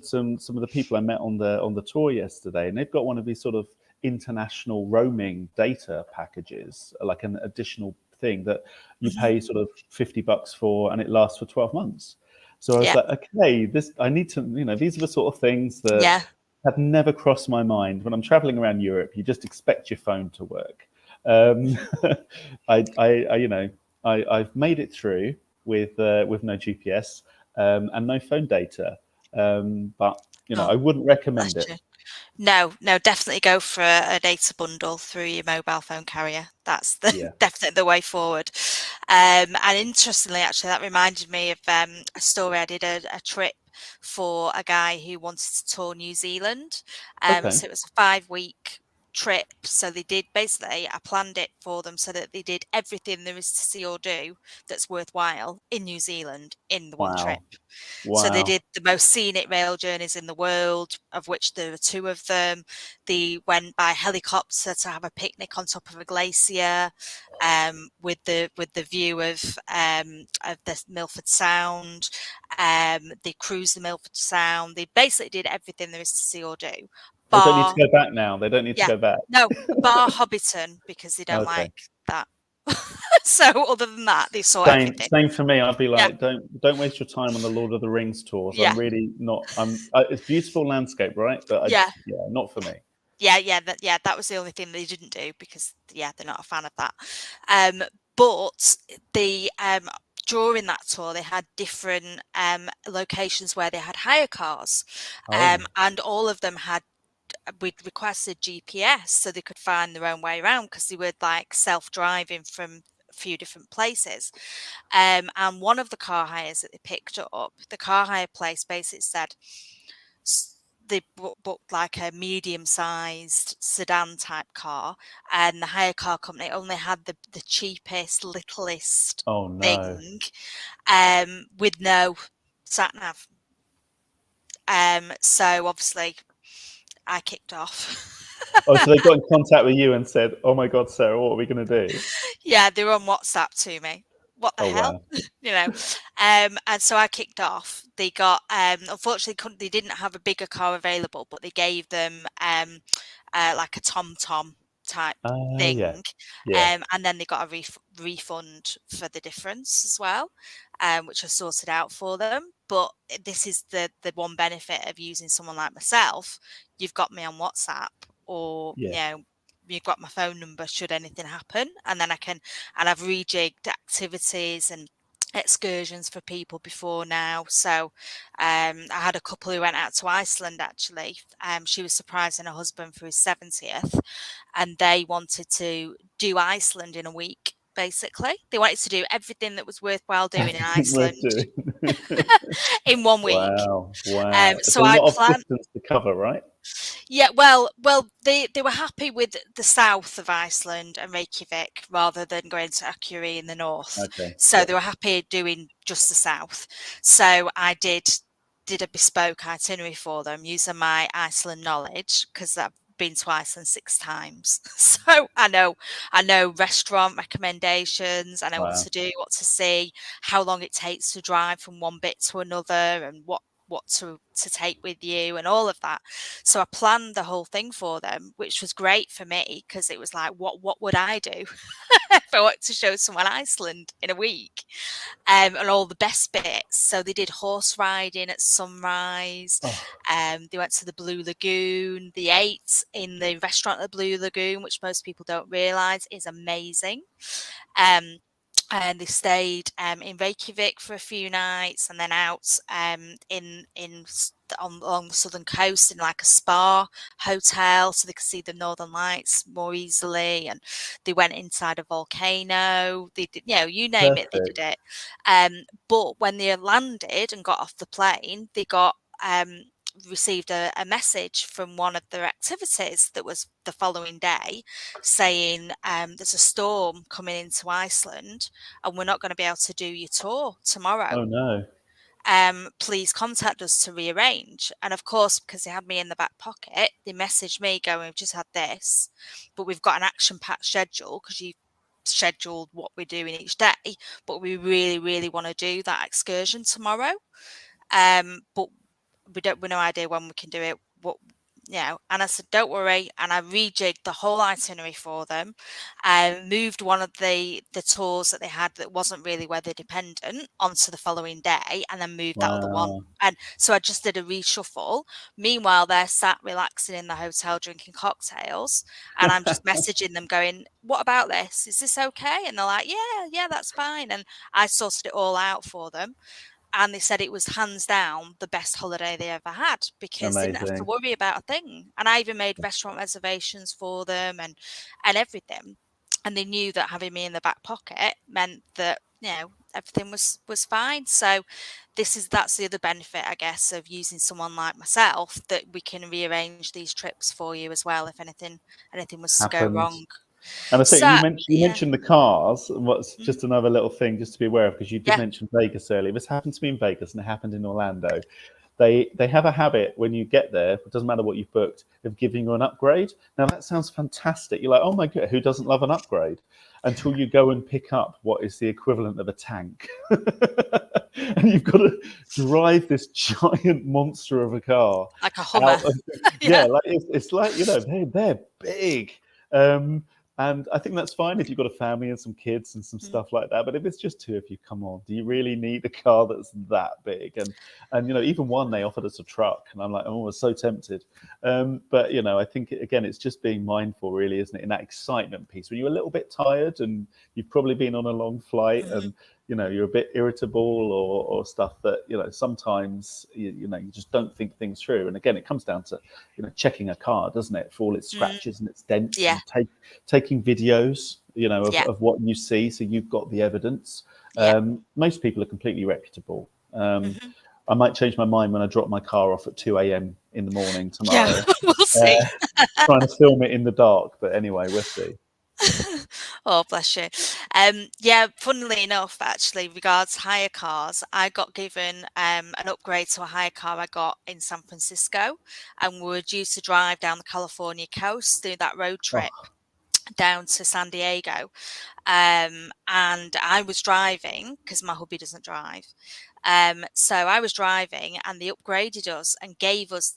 of the people I met on the tour yesterday, and they've got one of these sort of international roaming data packages, like an additional thing that you pay sort of $50 for, and it lasts for 12 months. So I was like, okay, I need to, these are the sort of things that have never crossed my mind. When I'm traveling around Europe, you just expect your phone to work. I've made it through with no GPS and no phone data, but I wouldn't recommend it. No, definitely go for a data bundle through your mobile phone carrier. That's definitely the way forward. And interestingly, actually, that reminded me of a story. I did a trip for a guy who wanted to tour New Zealand. So it was a 5-week trip. So they did basically, I planned it for them so that they did everything there is to see or do that's worthwhile in New Zealand in the one trip. So they did the most scenic rail journeys in the world, of which there were 2 of them. They went by helicopter to have a picnic on top of a glacier, with the view of the Milford Sound. They cruised the Milford Sound. They basically did everything there is to see or do. They don't need to go back now. They don't need to go back. No, bar Hobbiton, because they don't like that. So other than that, they saw everything. Same for me. I'd be like, don't waste your time on the Lord of the Rings tours. I'm really not. It's beautiful landscape, right? But not for me. That was the only thing they didn't do, because they're not a fan of that. But the during that tour, they had different locations where they had hire cars, and all of them had. We'd requested GPS so they could find their own way around, because they were like self-driving from a few different places. And one of the car hires that they picked up, the car hire place basically said they booked like a medium-sized sedan type car, and the hire car company only had the cheapest, littlest thing, with no sat nav. So obviously I kicked off. So they got in contact with you and said, "Oh my God, Sarah, what are we going to do?" Yeah, they were on WhatsApp to me. What the hell? Wow. And so I kicked off. They got, unfortunately, they didn't have a bigger car available, but they gave them like a TomTom type thing. And then they got a refund for the difference as well, which I sorted out for them. But this is the one benefit of using someone like myself. You've got me on WhatsApp, or you've got my phone number should anything happen, and then I've rejigged activities and excursions for people before now. So I had a couple who went out to Iceland actually. She was surprising her husband for his 70th, and they wanted to do Iceland in a week. Basically, they wanted to do everything that was worthwhile doing in Iceland in 1 week. Wow! So I planned to cover, right? Yeah, well, they were happy with the south of Iceland and Reykjavik rather than going to Akureyri in the north. So they were happy doing just the south. So I did a bespoke itinerary for them using my Iceland knowledge, because I've been to Iceland 6 times. So I know restaurant recommendations, I know what to do, what to see, how long it takes to drive from one bit to another, and what to take with you and all of that. So I planned the whole thing for them, which was great for me, because it was like, what would I do if I wanted to show someone Iceland in a week, and all the best bits. So they did horse riding at sunrise. They went to the Blue Lagoon. They ate in the restaurant at the Blue Lagoon, which most people don't realise is amazing. and they stayed in Reykjavik for a few nights, and then out along the southern coast in like a spa hotel, so they could see the northern lights more easily. And they went inside a volcano. They did, you name it, they did Perfect. it. But when they landed and got off the plane, they got received a message from one of their activities that was the following day saying there's a storm coming into Iceland and we're not going to be able to do your tour tomorrow. Oh no. Please contact us to rearrange. And of course, because they had me in the back pocket, they messaged me going, we've just had this, but we've got an action-packed schedule because you scheduled what we're doing each day, but we really, really want to do that excursion tomorrow. But we've no idea when we can do it. And I said, don't worry. And I rejigged the whole itinerary for them. Moved one of the tours that they had that wasn't really weather dependent onto the following day, and then moved that other one. Wow. And so I just did a reshuffle. Meanwhile, they're sat relaxing in the hotel drinking cocktails, and I'm just messaging them going, what about this? Is this okay? And they're like, yeah, that's fine. And I sorted it all out for them. And they said it was hands down the best holiday they ever had because they didn't have to Amazing. worry about a thing. And I even made restaurant reservations for them and everything. And they knew that having me in the back pocket meant that, everything was fine. So that's the other benefit, I guess, of using someone like myself, that we can rearrange these trips for you as well if anything was to go Happens. wrong. And I think So you yeah. mentioned the cars. And what's Mm. just another little thing just to be aware of, because you did Yeah. mention Vegas earlier. This happened to me in Vegas and it happened in Orlando. They have a habit when you get there, it doesn't matter what you've booked, of giving you an upgrade. Now that sounds fantastic. You're like, oh my god, who doesn't love an upgrade? Until you go and pick up what is the equivalent of a tank. And you've got to drive this giant monster of a car Like a Hummer. out of, Yeah. like it's like, they're big. And I think that's fine if you've got a family and some kids and some stuff like that. But if it's just two of you, come on, do you really need a car that's that big? And even one, they offered us a truck, and I'm like, oh, I was so tempted. But I think again, it's just being mindful, really, isn't it? In that excitement piece, when you're a little bit tired and you've probably been on a long flight, and you're a bit irritable or stuff that sometimes you just don't think things through. And again, it comes down to checking a car, doesn't it, for all its scratches and its dents, Yeah. and taking videos Yeah. of what you see, so you've got the evidence. Yeah. Most people are completely reputable. I might change my mind when I drop my car off at 2 a.m. in the morning tomorrow. Yeah, we'll see. Trying to film it in the dark, but anyway, we'll see. Oh, bless you. Funnily enough, actually, regards hire cars, I got given an upgrade to a hire car I got in San Francisco, and we were due to drive down the California coast, do that road trip down to San Diego. And I was driving because my hubby doesn't drive. So I was driving, and they upgraded us and gave us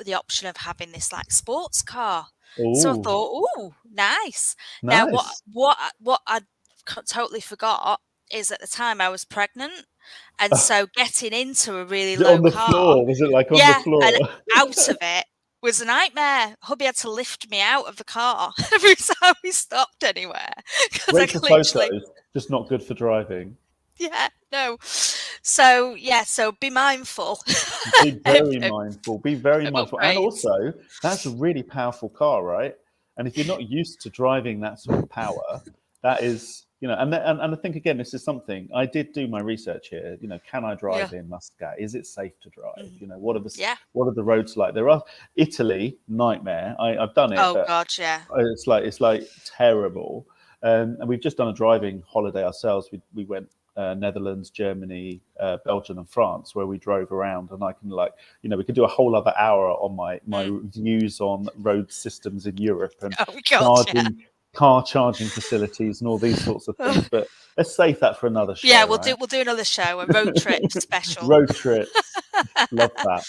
the option of having this like sports car. So I Oh, thought, ooh, nice. Now, nice. what I totally forgot is at the time I was pregnant, and so getting into a really Is it low on the car, floor? Was it like on the yeah, floor? and out of it was a nightmare. Hubby had to lift me out of the car every time we stopped anywhere because I Great for literally, photos, just not good for driving. yeah, no. So be mindful Be of, very mindful. Be very of mindful. And upgrades. also, that's a really powerful car, right? And if you're not used to driving that sort of power, that is, and I think again, this is something I did do my research here. Can I drive in Muscat? Is it safe to drive? What are what are the roads like? There are Italy nightmare. I've done it, Oh but God, yeah. it's like terrible. And we've just done a driving holiday ourselves. We went Netherlands, Germany, Belgium, and France, where we drove around, and I can we could do a whole other hour on my views on road systems in Europe and Oh God, yeah. car charging facilities and all these sorts of things. But let's save that for another show. Yeah, right? we'll do another show, a road trip special. Road trips, love that.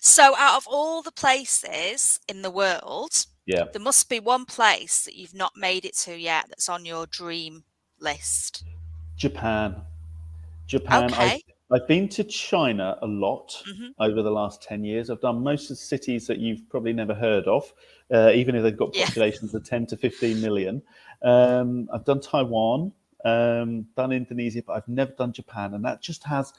So out of all the places in the world, Yeah, there must be one place that you've not made it to yet that's on your dream list. Japan. Okay. I've been to China a lot hmm over the last 10 years. I've done most of the cities that you've probably never heard of, even if they've got Yeah. populations of 10 to 15 million. I've done Taiwan. done Indonesia, but I've never done Japan, and that just has,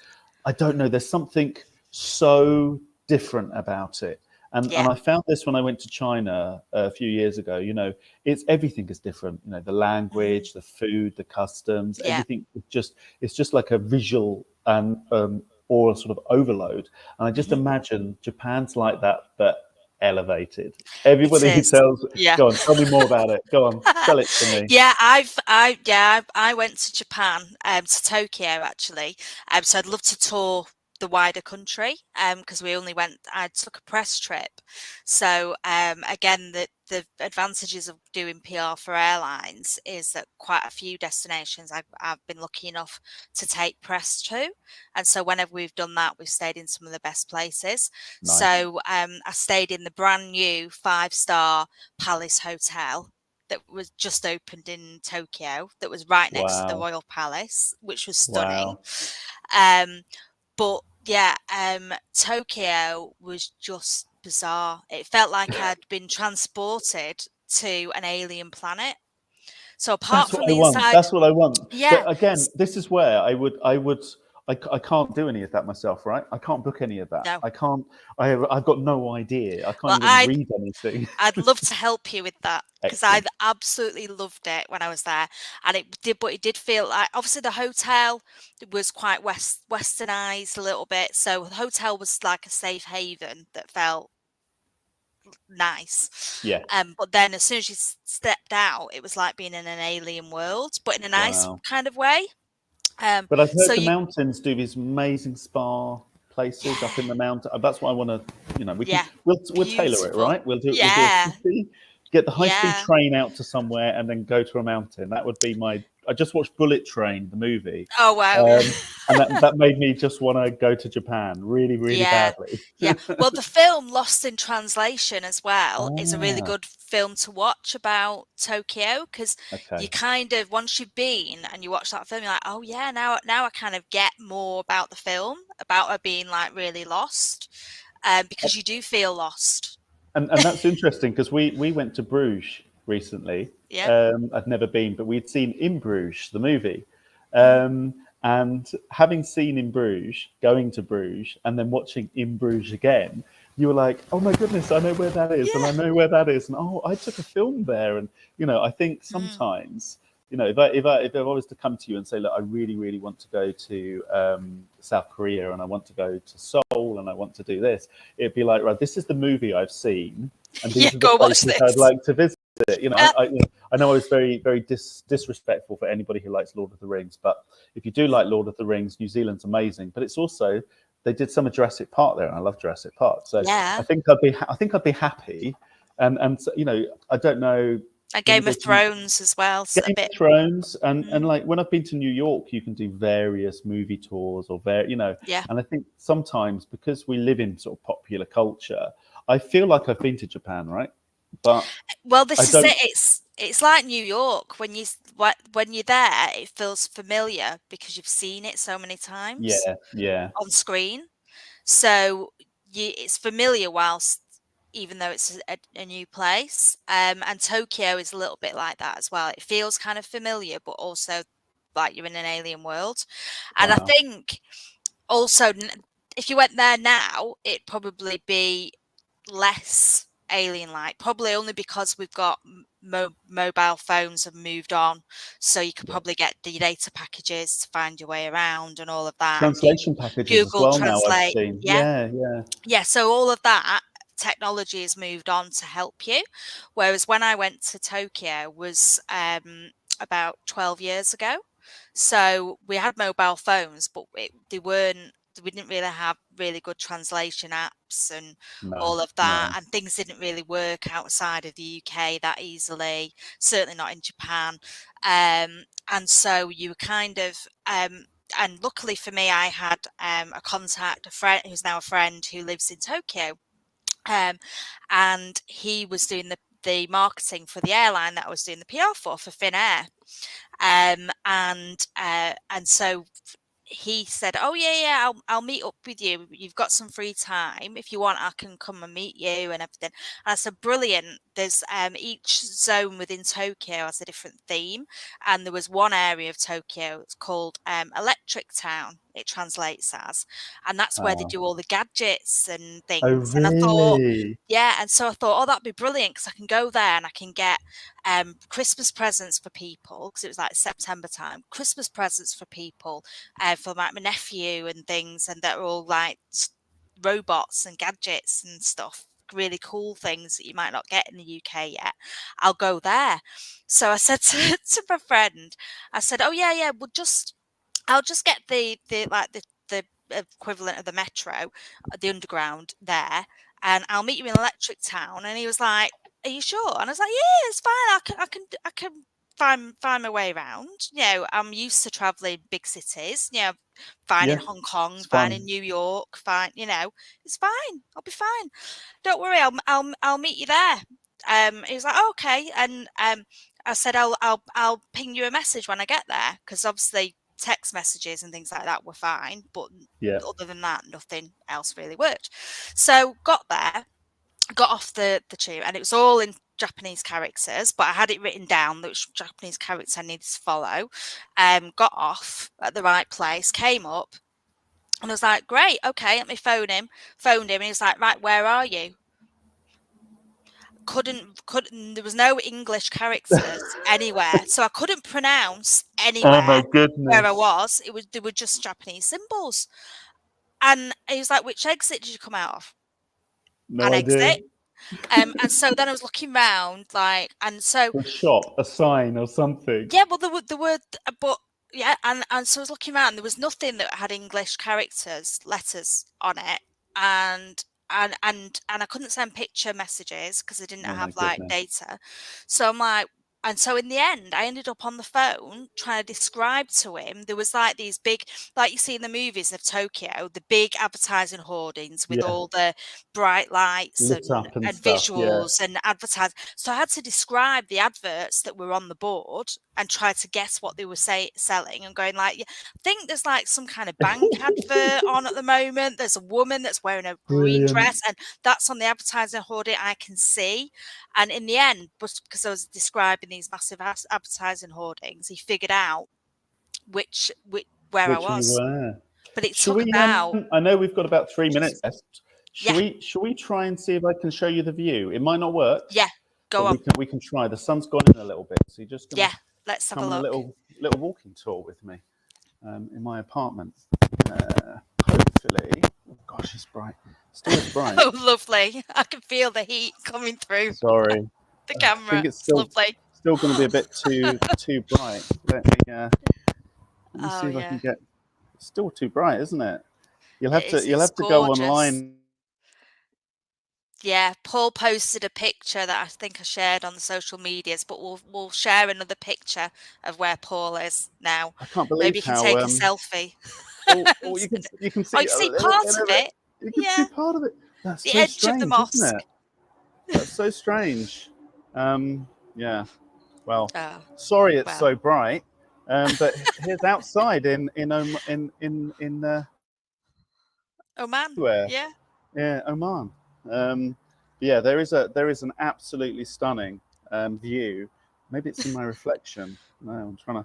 I don't know, there's something so different about it. And Yeah. I found this when I went to China a few years ago. It's everything is different. The language, the food, the customs, Yeah. everything. It's just like a visual and or a sort of overload. And I just imagine Japan's like that, but elevated. It Everybody is. tells, Yeah. go on, tell me more about it. Go on, sell it to me. Yeah, I went to Japan, to Tokyo actually. So I'd love to tour the wider country, because I took a press trip. So again, the advantages of doing PR for airlines is that quite a few destinations I've been lucky enough to take press to, and so whenever we've done that, we've stayed in some of the best places. Nice. So I stayed in the brand new 5-star Palace Hotel that was just opened in Tokyo, that was right next to the Wow. Royal Palace, which was stunning. Wow. Um, but yeah, Tokyo was just bizarre. It felt like I'd been transported to an alien planet. So apart That's what from I the want. inside, That's what I want. yeah, But again, this is where I can't do any of that myself, right? I can't book any of that. no. I can't. I've got no idea. I can't Well, even read anything. I'd love to help you with that because I Excellent. absolutely loved it when I was there, and it did feel like obviously the hotel was quite westernized a little bit, so the hotel was like a safe haven that felt nice. Yeah. But then as soon as you stepped out, it was like being in an alien world, but in a nice Wow. kind of way. But I've So heard the you, mountains do these amazing spa places up in yeah, the mountain. That's what I want to. yeah, We'll tailor it, beautiful. right? We'll do a Yeah, city, get the high speed yeah. train out to somewhere, and then go to a mountain. That would be my. I just watched Bullet Train, the movie, Oh wow, yeah. um, and that made me just want to go to Japan really, really Yeah, badly. yeah. Well, the film Lost in Translation as well is a really Ah, good film to watch about Tokyo because you okay. kind of once you've been and you watch that film, you're like, oh yeah, now I kind of get more about the film, about her being like really lost, because you do feel lost. And that's interesting because we went to Bruges recently. Yeah. I'd never been, but we'd seen In Bruges, the movie. Mm. And having seen In Bruges, going to Bruges, and then watching In Bruges again, you were like, oh my goodness, I know where that is, and Yeah. I know where that is, and oh, I took a film there, and I think Mm. sometimes, if I was to come to you and say, look, I really, really want to go to South Korea, and I want to go to Seoul, and I want to do this, it'd be like, right, this is the movie I've seen, and Yeah. these are the Go watch places I'd this. like to visit. Yeah. I know I was very, very disrespectful for anybody who likes Lord of the Rings, but if you do like Lord of the Rings, New Zealand's amazing. But it's also they did some of Jurassic Park there, and I love Jurassic Park. So I Yeah. think I'd be happy, and I don't know. And Maybe Game of there's some Thrones as well. So a Game bit. of Thrones, and Mm. like when I've been to New York, you can do various movie tours or Yeah. and I think sometimes because we live in sort of popular culture, I feel like I've been to Japan, right? But Well, I this is it. don't. It's like New York when you're there, it feels familiar because you've seen it so many times Yeah, yeah. on screen. So it's familiar whilst even though it's a new place. And Tokyo is a little bit like that as well. It feels kind of familiar, but also like you're in an alien world. And I Wow. think also if you went there now, it'd probably be less alien like, probably only because we've got mobile phones have moved on, so you could Yeah. probably get the data packages to find your way around and all of that, and Translation packages as Google well now I've Translate. seen. Yeah, Yeah, yeah. yeah, so all of that technology has moved on to help you, whereas when I went to Tokyo was about 12 years ago, so we had mobile phones, but we didn't really have really good translation apps and No, all of that, no. and things didn't really work outside of the UK that easily, certainly not in Japan. And so you were kind of and luckily for me, I had a contact, a friend who's now a friend who lives in Tokyo, and he was doing the marketing for the airline that I was doing the PR for Finnair, and so he said, "Oh yeah, I'll meet up with you. You've got some free time. If you want, I can come and meet you and everything." And I said, "Brilliant." There's each zone within Tokyo has a different theme, and there was one area of Tokyo. It's called Electric Town. It translates as, and that's where they Oh, do all the gadgets and oh things. And I thought, really? yeah, and so I thought, oh, that'd be brilliant because I can go there and I can get Christmas presents for people because it was like September time. Christmas presents for people for like my nephew and things, and they're all like robots and gadgets and stuff. Really cool things that you might not get in the UK yet. I'll go there. So I said to my friend, I said, "Oh yeah, I'll just get the equivalent of the metro, the underground there, and I'll meet you in Electric Town." And he was like, "Are you sure?" And I was like, "Yeah, it's fine. I can find my way around. You know, I'm used to traveling big cities. You know, fine in Yeah, Hong Kong, it's fine in fun. New York, fine. You know, it's fine. I'll be fine. Don't worry. I'll meet you there." He was like, oh, "Okay," and I said, I'll ping you a message when I get there because obviously text messages and things like that were fine, but Yeah. other than that, nothing else really worked. So got there, got off the tube, and it was all in Japanese characters, but I had it written down which Japanese character I needed to follow. Got off at the right place, came up, and I was like, "Great, okay." Let me phone him. Phoned him, and he was like, "Right, where are you?" Couldn't. There was no English characters anywhere, so I couldn't pronounce Oh my anywhere where I goodness. was. They were just Japanese symbols. And he was like, "Which exit did you come out of?" No An idea. exit. And so then I was looking round, like, and so A shop, a sign, or something. yeah, well, but yeah, and so I was looking around. There was nothing that had English letters on it, and and I couldn't send picture messages because I didn't Oh my have like goodness. data. So I'm like, and so in the end, I ended up on the phone trying to describe to him. There was like these big, like you see in the movies of Tokyo, the big advertising hoardings with Yeah, all the bright lights lit up and and stuff. Yeah. visuals and advertising. So I had to describe the adverts that were on the board and try to guess what they were selling and going like, yeah, I think there's like some kind of bank advert on at the moment. There's a woman that's wearing a green Brilliant. dress and that's on the advertising hoarding I can see. And in the end, but because I was describing these massive advertising hoardings, he figured out where I Which you was. were. But it Should took we? about I know we've got about 3 minutes just left. Should yeah, we? Should we try and see if I can show you the view? It might not work, yeah, but go on. we can try. The sun's gone in a little bit, so you're just gonna Yeah, let's have a come on a look. little walking tour with me in my apartment. Hopefully, oh gosh, it's bright. Still is bright. Oh, lovely. I can feel the heat coming through Sorry, the I think camera. it's It's lovely. still going to be a bit too bright. Let me Oh, see if I can yeah. get. It's still too bright, isn't it? It is. You'll It's have to go gorgeous. online. Yeah, Paul posted a picture that I think I shared on the social medias, but we'll share another picture of where Paul is now. I can't Maybe believe you can how take a selfie. oh and send it. you can Oh, see you a see little part bit of of it. it. You can see Yeah, part of it. That's the so edge of the strange, isn't mosque. it? That's so strange. Yeah. Well, Oh, sorry it's well. so bright. But here's outside in Oman. where Yeah. yeah, Oman. Yeah, there is an absolutely stunning view. Maybe it's in my reflection. No, I'm trying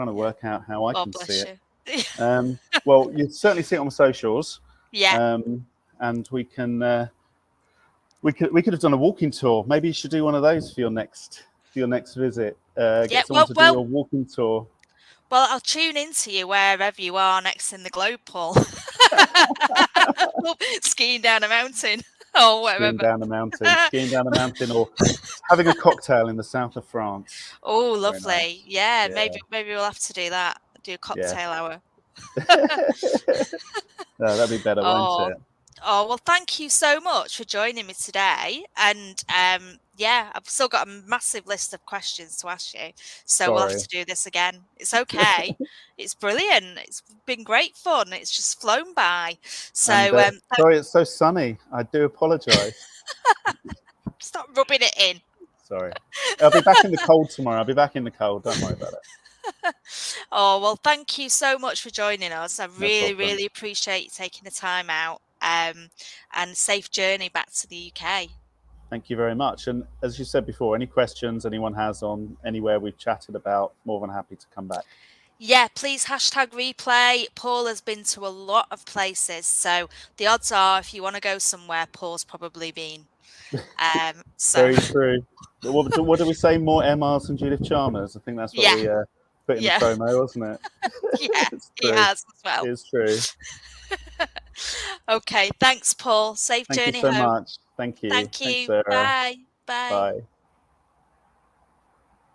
to work out how I Oh, can see bless it. you. Well, you certainly see it on socials, Yeah. and we could have done a walking tour. Maybe you should do one of those for your next visit. Yeah. Get someone to do a walking tour. Well, I'll tune into you wherever you are next in the globe, Paul. Skiing down a mountain or wherever. Skiing down a mountain, or having a cocktail in the south of France. Oh, Very lovely. nice. Yeah, Yeah, maybe we'll have to do that. Do a yeah. cocktail hour. No, that'd be better, won't Oh, it? oh, well, thank you so much for joining me today. And yeah, I've still got a massive list of questions to ask you. So we'll have Sorry. to do this again. It's okay. It's brilliant. It's been great fun. It's just flown by. And So sorry, it's so sunny. I do apologise. stop rubbing it in. Sorry. I'll be back in the cold tomorrow. I'll be back in the cold. Don't worry about it. Oh, well, thank you so much for joining us. I No really, problem. really appreciate you taking the time out. And safe journey back to the UK. Thank you very much. And as you said before, any questions anyone has on anywhere we've chatted about, more than happy to come back. Yeah, please hashtag replay. Paul has been to a lot of places, so the odds are if you want to go somewhere, Paul's probably been. So Very true. What do we say? More MRs than Judith Chalmers. I think that's what yeah, we put in the yeah, promo, wasn't it? yeah, It's he true. has as well. It's true. Okay, thanks, Paul. Safe Thank you journey so home. much. Thank you. Thank Thanks, you. Sarah. Bye. Bye. Bye.